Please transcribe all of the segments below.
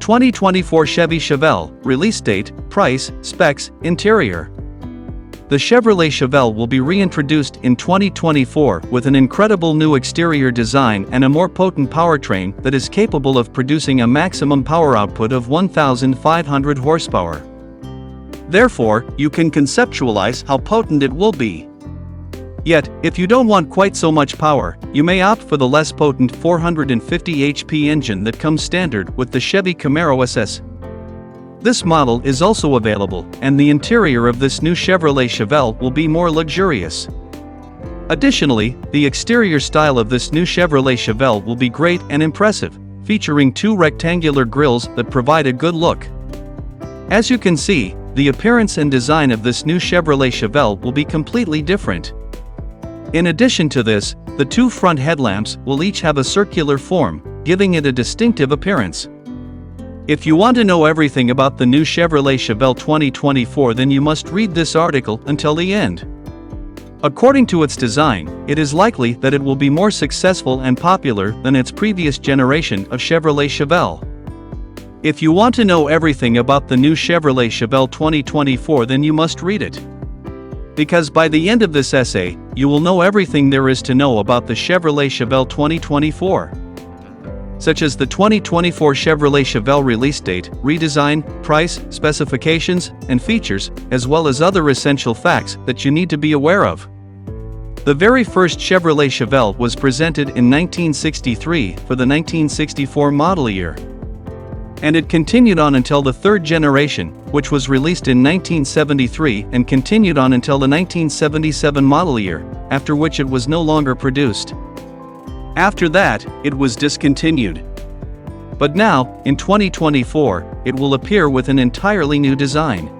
2024 Chevy Chevelle, release date, price, specs, interior. The Chevrolet Chevelle will be reintroduced in 2024 with an incredible new exterior design and a more potent powertrain that is capable of producing a maximum power output of 1,500 horsepower. Therefore, you can conceptualize how potent it will be. Yet, if you don't want quite so much power, you may opt for the less potent 450 HP engine that comes standard with the Chevy Camaro SS. This model is also available, and the interior of this new Chevrolet Chevelle will be more luxurious. Additionally, the exterior style of this new Chevrolet Chevelle will be great and impressive, featuring two rectangular grilles that provide a good look. As you can see, the appearance and design of this new Chevrolet Chevelle will be completely different. In addition to this, the two front headlamps will each have a circular form, giving it a distinctive appearance. If you want to know everything about the new Chevrolet Chevelle 2024, then you must read this article until the end. According to its design, it is likely that it will be more successful and popular than its previous generation of Chevrolet Chevelle. If you want to know everything about the new Chevrolet Chevelle 2024, then you must read it. Because by the end of this essay, you will know everything there is to know about the Chevrolet Chevelle 2024. Such as the 2024 Chevrolet Chevelle release date, redesign, price, specifications, and features, as well as other essential facts that you need to be aware of. The very first Chevrolet Chevelle was presented in 1963 for the 1964 model year. And it continued on until the third generation, which was released in 1973 and continued on until the 1977 model year, after which it was no longer produced. After that, it was discontinued. But now, in 2024, it will appear with an entirely new design.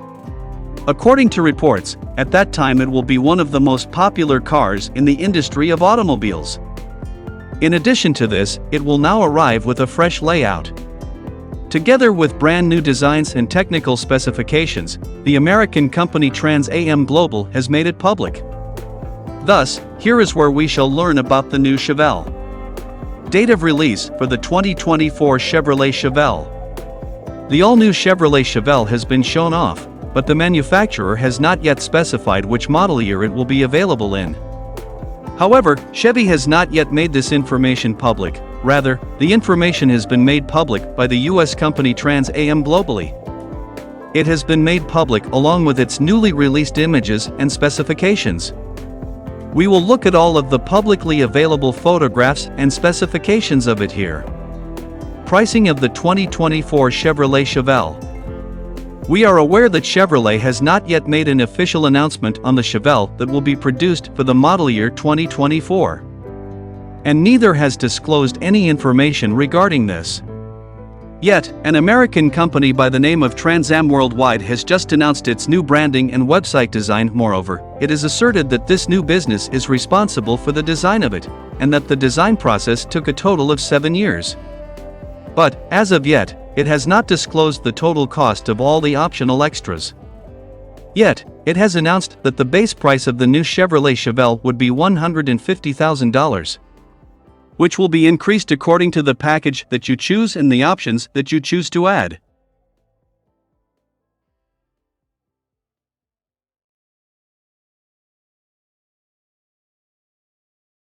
According to reports, at that time it will be one of the most popular cars in the industry of automobiles. In addition to this, it will now arrive with a fresh layout. Together with brand new designs and technical specifications, the American company Trans Am Global has made it public. Thus, here is where we shall learn about the new Chevelle. Date of release for the 2024 Chevrolet Chevelle. The all-new Chevrolet Chevelle has been shown off, but the manufacturer has not yet specified which model year it will be available in. However, Chevy has not yet made this information public. Rather, the information has been made public by the US company Trans Am Globally. It has been made public along with its newly released images and specifications. We will look at all of the publicly available photographs and specifications of it here. Pricing of the 2024 Chevrolet Chevelle. We are aware that Chevrolet has not yet made an official announcement on the Chevelle that will be produced for the model year 2024. And neither has disclosed any information regarding this. Yet, an American company by the name of Trans Am Worldwide has just announced its new branding and website design. Moreover, it is asserted that this new business is responsible for the design of it, and that the design process took a total of 7 years. But, as of yet, it has not disclosed the total cost of all the optional extras. Yet, it has announced that the base price of the new Chevrolet Chevelle would be $150,000. Which will be increased according to the package that you choose and the options that you choose to add.